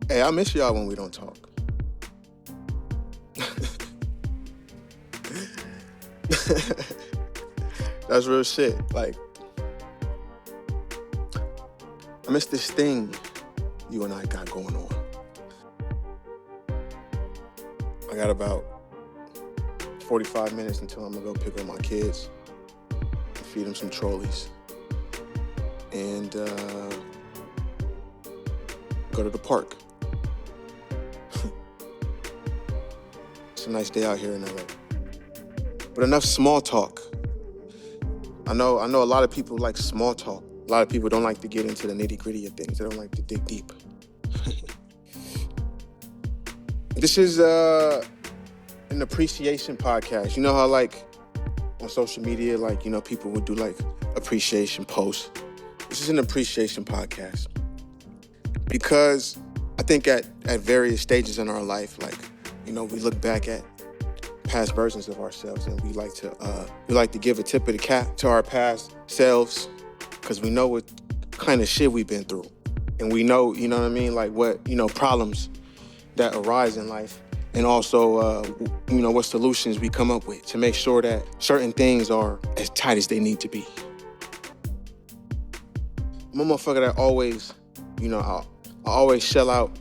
Hey, I miss y'all when we don't talk. That's real shit. Like, I miss this thing you and I got going on. I got about 45 minutes until I'm gonna go pick up my kids and feed them some trolleys. And go to the park. It's a nice day out here in LA. But enough small talk. I know a lot of people like small talk. A lot of people don't like to get into the nitty-gritty of things. They don't like to dig deep. This is an appreciation podcast. You know how like on social media, like, you know, people would do like appreciation posts. This is an appreciation podcast. Because I think at various stages in our life, like, you know, we look back at past versions of ourselves and we like to give a tip of the cap to our past selves because we know what kind of shit we've been through. And we know, you know what I mean, like what, you know, problems that arise in life and also, you know, what solutions we come up with to make sure that certain things are as tight as they need to be. I'm a motherfucker that always, you know, I always shell out,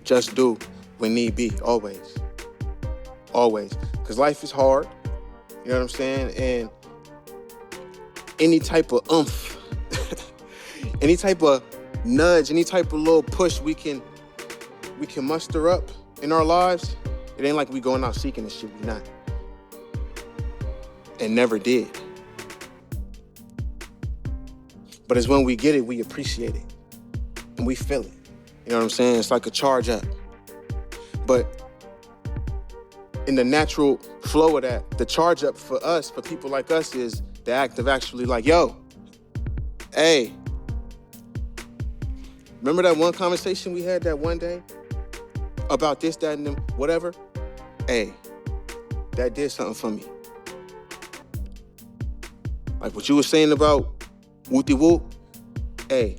just do when need be, always. Always. Because life is hard, you know what I'm saying? And any type of oomph, any type of nudge, any type of little push we can muster up in our lives, it ain't like we going out seeking this shit, we not. And never did. But it's when we get it, we appreciate it. And we feel it. You know what I'm saying? It's like a charge up. But in the natural flow of that, the charge up for us, for people like us, is the act of actually like, yo, hey, remember that one conversation we had that one day about this, that, and them, whatever? Hey, that did something for me. Like what you were saying about whoop-de-whoop, hey,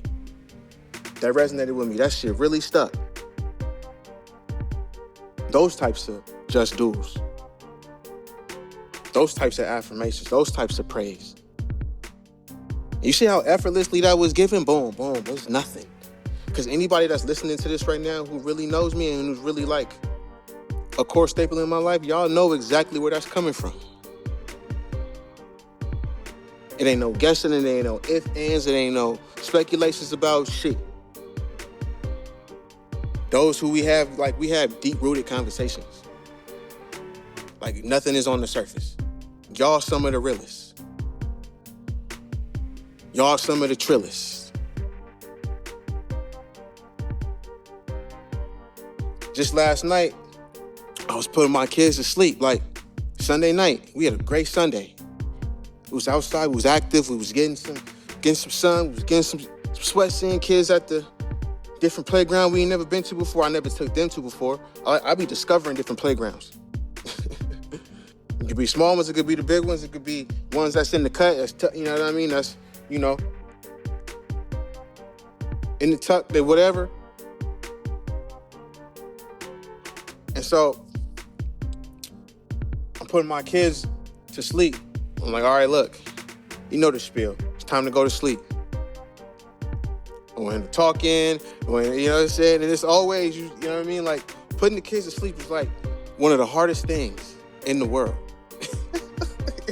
that resonated with me. That shit really stuck. Those types of just do's. Those types of affirmations. Those types of praise. You see how effortlessly that was given? Boom, boom. It was nothing. Because anybody that's listening to this right now who really knows me and who's really like a core staple in my life, y'all know exactly where that's coming from. It ain't no guessing, it ain't no ifs, ands, it ain't no speculations about shit. Those who we have deep-rooted conversations. Like nothing is on the surface. Y'all some of the realest. Y'all some of the trillest. Just last night, I was putting my kids to sleep. Like Sunday night, we had a great Sunday. We was outside, we was active, we was getting some sun, we was getting some sweats in, kids at the different playground we ain't never been to before, I never took them to before. I be discovering different playgrounds. It could be small ones, it could be the big ones, it could be ones that's in the cut, you know what I mean? That's, you know, in the tuck, they whatever. And so, I'm putting my kids to sleep. I'm like, all right, look, you know the spiel. It's time to go to sleep. When talking, when, you know what I'm saying? And it's always, you know what I mean? Like, putting the kids to sleep is like one of the hardest things in the world.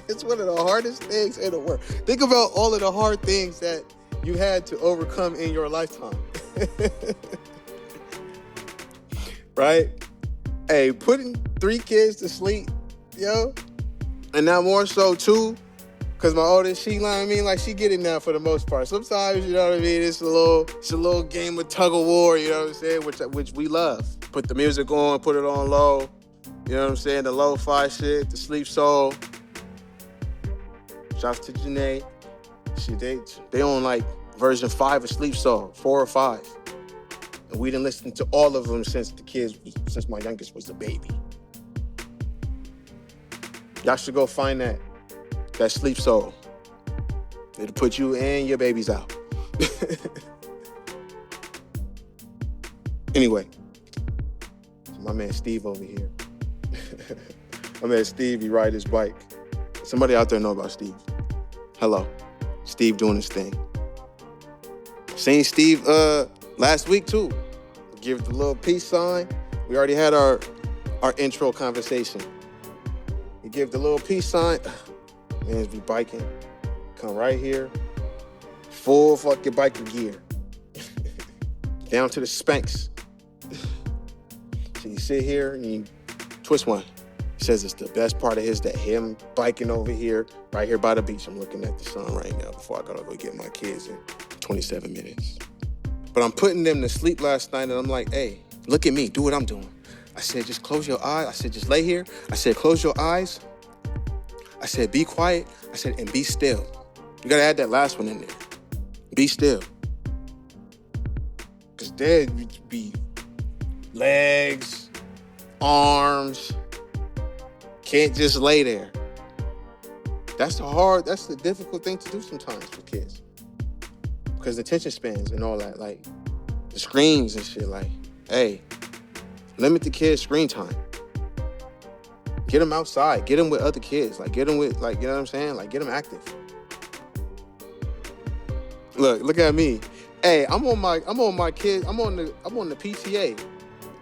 It's one of the hardest things in the world. Think about all of the hard things that you had to overcome in your lifetime. Right? Hey, putting 3 kids to sleep, yo, and now more so too, because my oldest, she, you know what I mean, like she get it now for the most part. Sometimes, you know what I mean, it's a little game of tug of war, you know what I'm saying, which we love. Put the music on, put it on low, you know what I'm saying, the lo-fi shit, the sleep soul. Shouts to Janae. They on like version 5 of Sleep Soul, 4 or 5. And we done listened to all of them since my youngest was a baby. Y'all should go find that sleep soul. It'll put you and your babies out. Anyway, my man Steve over here. My man Steve, he ride his bike. Somebody out there know about Steve. Hello. Steve doing his thing. Seen Steve last week too. Give the little peace sign. We already had our intro conversation. You give the little peace sign. Man's be biking. Come right here. Full fucking biker gear. Down to the Spanx. So you sit here and you twist one. He says it's the best part of his day. Him biking over here, right here by the beach. I'm looking at the sun right now before I gotta go get my kids in 27 minutes. But I'm putting them to sleep last night and I'm like, hey, look at me, do what I'm doing. I said, just close your eyes. I said, just lay here. I said, close your eyes. I said, be quiet. I said, and be still. You gotta add that last one in there. Be still. Because there be legs, arms. Can't just lay there. That's the difficult thing to do sometimes for kids. Because the attention spans and all that, like the screens and shit, like, hey, limit the kids' screen time. Get them outside. Get them with other kids. Like, get them with, like, you know what I'm saying? Like, get them active. Look at me. Hey, I'm on the PTA.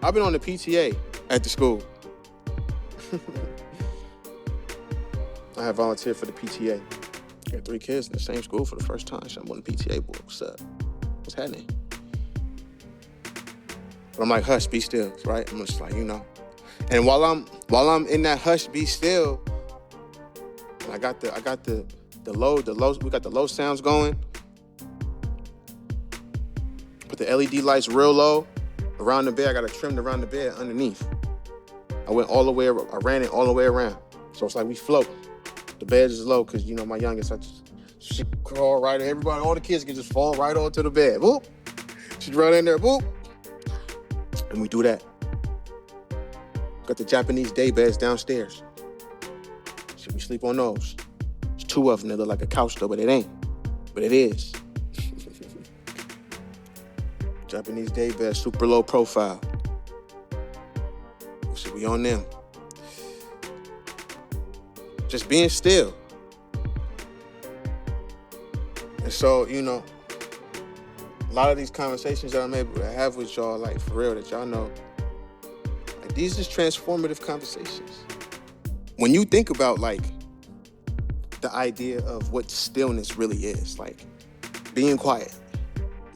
I've been on the PTA at the school. I have volunteered for the PTA. Got 3 kids in the same school for the first time. So I'm on the PTA board. What's up? What's happening? But I'm like, hush, be still, right? I'm just like, you know. And while I'm in that hush, be still, and I got the low, we got the low sounds going. Put the LED lights real low around the bed. I got it trimmed around the bed underneath. I ran it all the way around. So it's like we float. The bed is low because, you know, my youngest, she crawl right, everybody, all the kids can just fall right onto the bed. Boop. She'd run in there, boop. And we do that. Got the Japanese day beds downstairs. Should we sleep on those? There's 2 of them that look like a couch though, but it ain't. But it is. Japanese day bed, super low profile. Should we on them? Just being still. And so, you know, a lot of these conversations that I'm able to have with y'all, like, for real, that y'all know, like, these is transformative conversations. When you think about, like, the idea of what stillness really is, like, being quiet,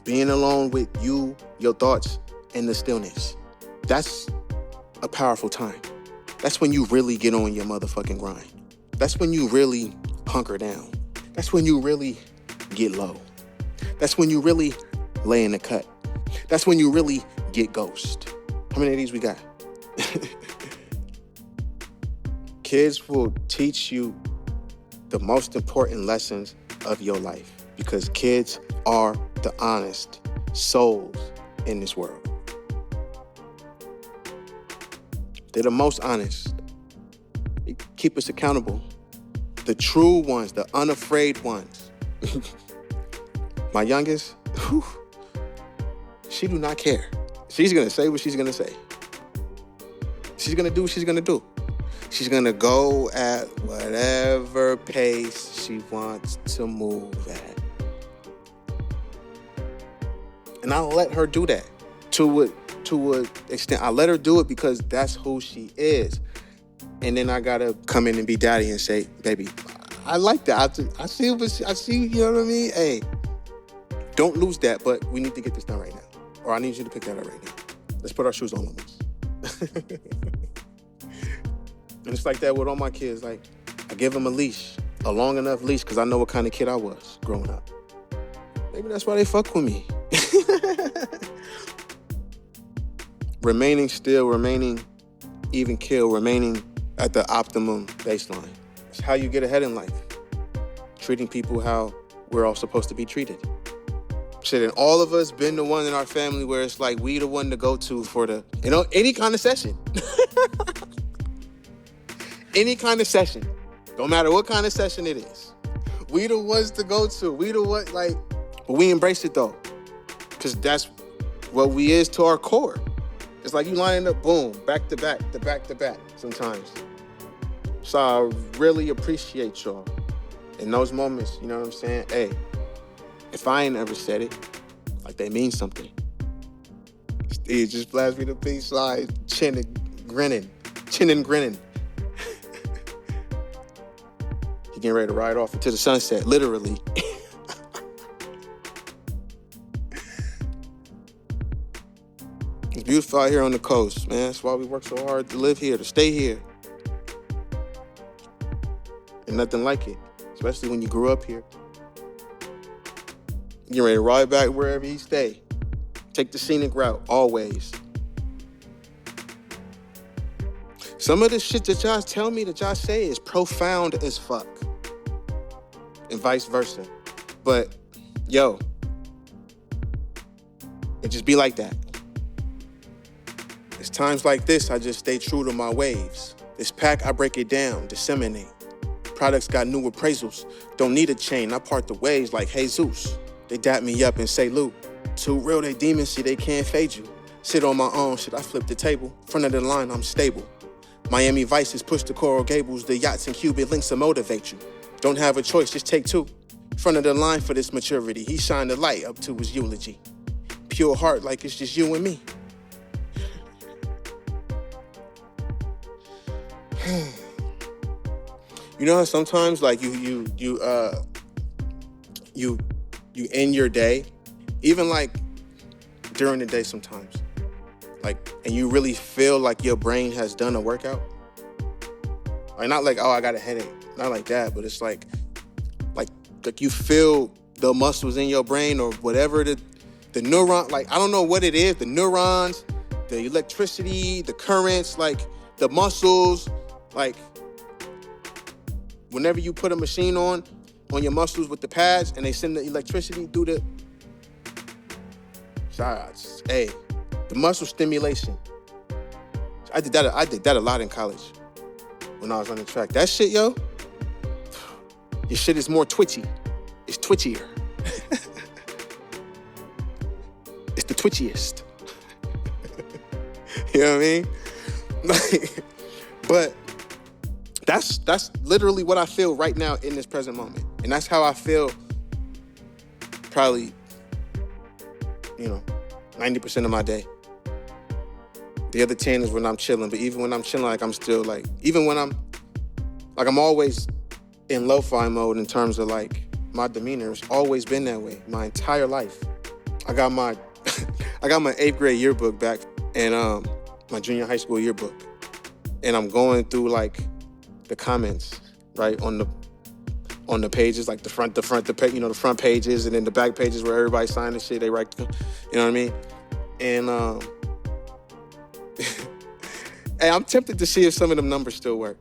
being alone with you, your thoughts, and the stillness, that's a powerful time. That's when you really get on your motherfucking grind. That's when you really hunker down. That's when you really get low. That's when you really lay in the cut. That's when you really get ghost. How many of these we got? Kids will teach you the most important lessons of your life because kids are the honest souls in this world. They're the most honest. They keep us accountable. The true ones, the unafraid ones. My youngest, she do not care. She's going to say what she's going to say. She's going to do what she's going to do. She's going to go at whatever pace she wants to move at. And I'll let her do that to an extent. I let her do it because that's who she is. And then I got to come in and be daddy and say, baby, I like that. I see, you know what I mean? Hey, don't lose that, but we need to get this done right now. Or I need you to pick that up right now. Let's put our shoes on once. And it's like that with all my kids. Like, I give them a leash, a long enough leash, because I know what kind of kid I was growing up. Maybe that's why they fuck with me. Remaining still, remaining even keel, remaining at the optimum baseline. It's how you get ahead in life. Treating people how we're all supposed to be treated. Shit, and all of us been the one in our family where it's like we the one to go to for any kind of session. Any kind of session. No matter what kind of session it is. We the ones to go to. We the one, like, but we embrace it though. Because that's what we is to our core. It's like you lining up, boom, back to back, to back to back sometimes. So I really appreciate y'all in those moments, you know what I'm saying? Hey, if I ain't ever said it, like they mean something. Steve just blast me the peace sign, chin and grinning. He getting ready to ride off into the sunset, literally. It's beautiful out here on the coast, man. That's why we work so hard to live here, to stay here. And nothing like it, especially when you grew up here. You get ready to ride back wherever you stay. Take the scenic route, always. Some of the shit that y'all tell me, that y'all say is profound as fuck. And vice versa. But, yo, it just be like that. It's times like this, I just stay true to my waves. This pack, I break it down, disseminate. Products got new appraisals. Don't need a chain, I part the waves like Jesus. They dap me up and say, Lou, too real, they demons, see they can't fade you. Sit on my own, shit, I flip the table. Front of the line, I'm stable. Miami Vices push the Coral Gables, the yachts and Cuban links to motivate you. Don't have a choice, just take two. Front of the line for this maturity, he shined the light up to his eulogy. Pure heart like it's just you and me. You know how sometimes like you end your day, even like during the day sometimes, like, and you really feel like your brain has done a workout. Like not like, oh, I got a headache, not like that, but it's like you feel the muscles in your brain or whatever the neuron, like I don't know what it is, the neurons, the electricity, the currents, like the muscles, like whenever you put a machine on your muscles with the pads and they send the electricity through the shots. Hey, the muscle stimulation. I did that a lot in college when I was on the track. That shit, yo, your shit is more twitchy. It's twitchier. It's the twitchiest. You know what I mean? Like, but that's literally what I feel right now in this present moment. And that's how I feel probably, 90% of my day. The other 10 is when I'm chilling. But even when I'm chilling, like I'm still like, even when I'm always in lo-fi mode in terms of like my demeanor. It's always been that way my entire life. I got my 8th grade yearbook back and my junior high school yearbook. And I'm going through like the comments, right, on the pages, like the front pages, and then the back pages where everybody signed the shit, they write, you know what I mean? And hey, I'm tempted to see if some of them numbers still work.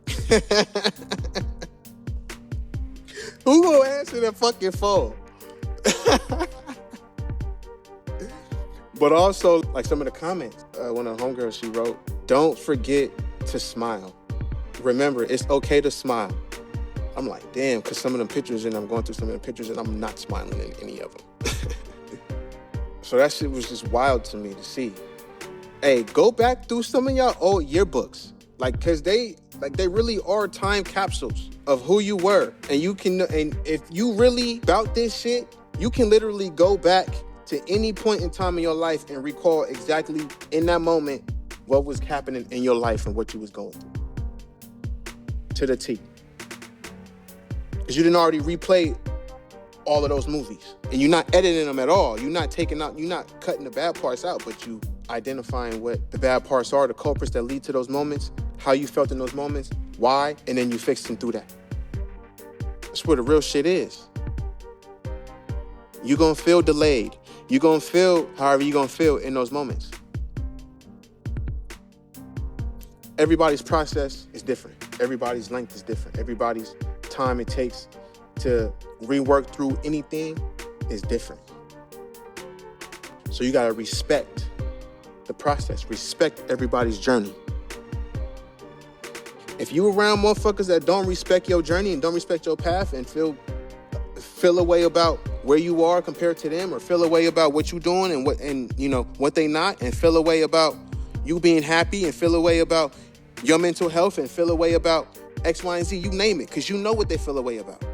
Who gonna answer that fucking phone? But also, like some of the comments, one of the homegirls, she wrote, don't forget to smile. Remember, it's okay to smile. I'm like, damn, because some of them pictures, and I'm going through some of the pictures, and I'm not smiling in any of them. So that shit was just wild to me to see. Hey, go back through some of y'all old yearbooks. Like, because they really are time capsules of who you were. And if you really about this shit, you can literally go back to any point in time in your life and recall exactly in that moment what was happening in your life and what you was going through. To the T. Because you didn't already replay all of those movies. And you're not editing them at all. You're not cutting the bad parts out, but you identifying what the bad parts are, the culprits that lead to those moments, how you felt in those moments, why, and then you fixing through that. That's where the real shit is. You're going to feel delayed. You're going to feel however you're going to feel in those moments. Everybody's process is different. Everybody's length is different. Everybody's time it takes to rework through anything is different. So you got to respect the process. Respect everybody's journey. If you around motherfuckers that don't respect your journey and don't respect your path and feel a way about where you are compared to them, or feel a way about what you doing and what they not, and feel a way about you being happy, and feel a way about your mental health, and feel a way about X, Y, and Z, you name it, because you know what they feel a way about.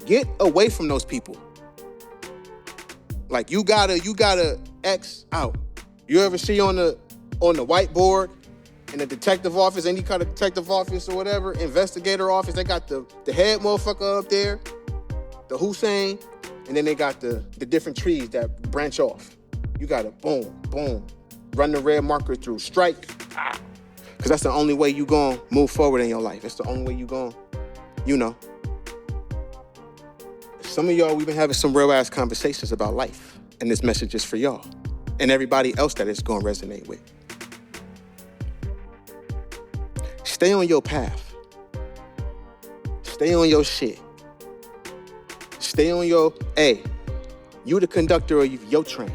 Get away from those people. Like you gotta X out. You ever see on the whiteboard in the detective office, any kind of detective office or whatever, investigator office, they got the head motherfucker up there, the Hussein, and then they got the different trees that branch off. You gotta boom, boom, run the red marker through, strike, because that's the only way you gonna move forward in your life. It's the only way you gonna, Some of y'all, we've been having some real ass conversations about life, and this message is for y'all and everybody else that it's gonna resonate with. Stay on your path. Stay on your shit. Stay on your, you the conductor of your train.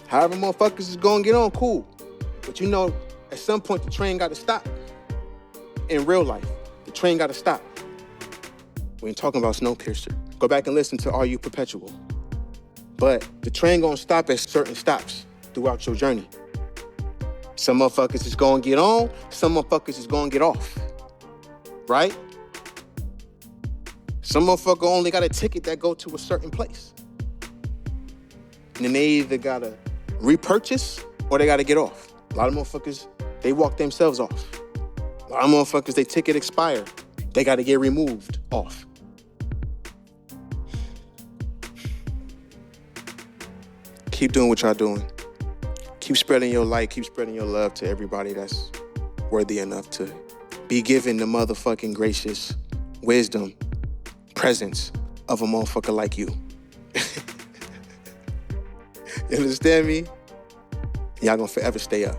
However motherfuckers is gonna get on, cool. But at some point the train gotta stop. In real life, the train gotta stop. We ain't talking about Snowpiercer. Go back and listen to Are You Perpetual? But the train gonna stop at certain stops throughout your journey. Some motherfuckers is gonna get on, some motherfuckers is gonna get off. Right? Some motherfucker only got a ticket that go to a certain place. And then they either gotta repurchase or they gotta get off. A lot of motherfuckers, they walk themselves off. A lot of motherfuckers, their ticket expired. They gotta get removed off. Keep doing what y'all doing. Keep spreading your light, keep spreading your love to everybody that's worthy enough to be given the motherfucking gracious wisdom, presence of a motherfucker like you. You understand me? Y'all gonna forever stay up.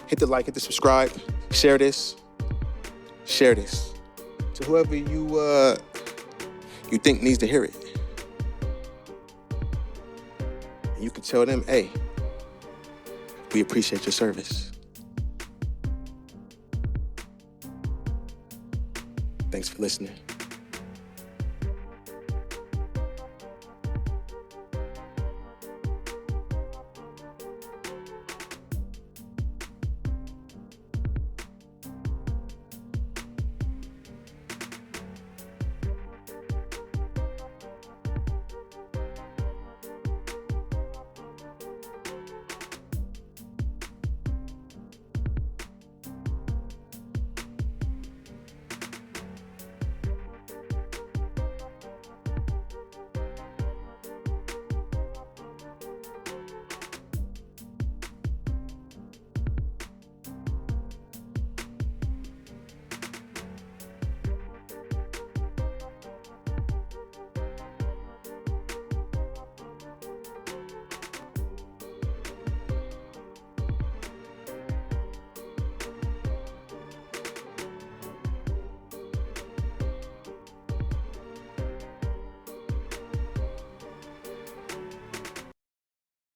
Hit the like, hit the subscribe, share this to whoever you think needs to hear it. And you can tell them, hey, we appreciate your service. Thanks for listening.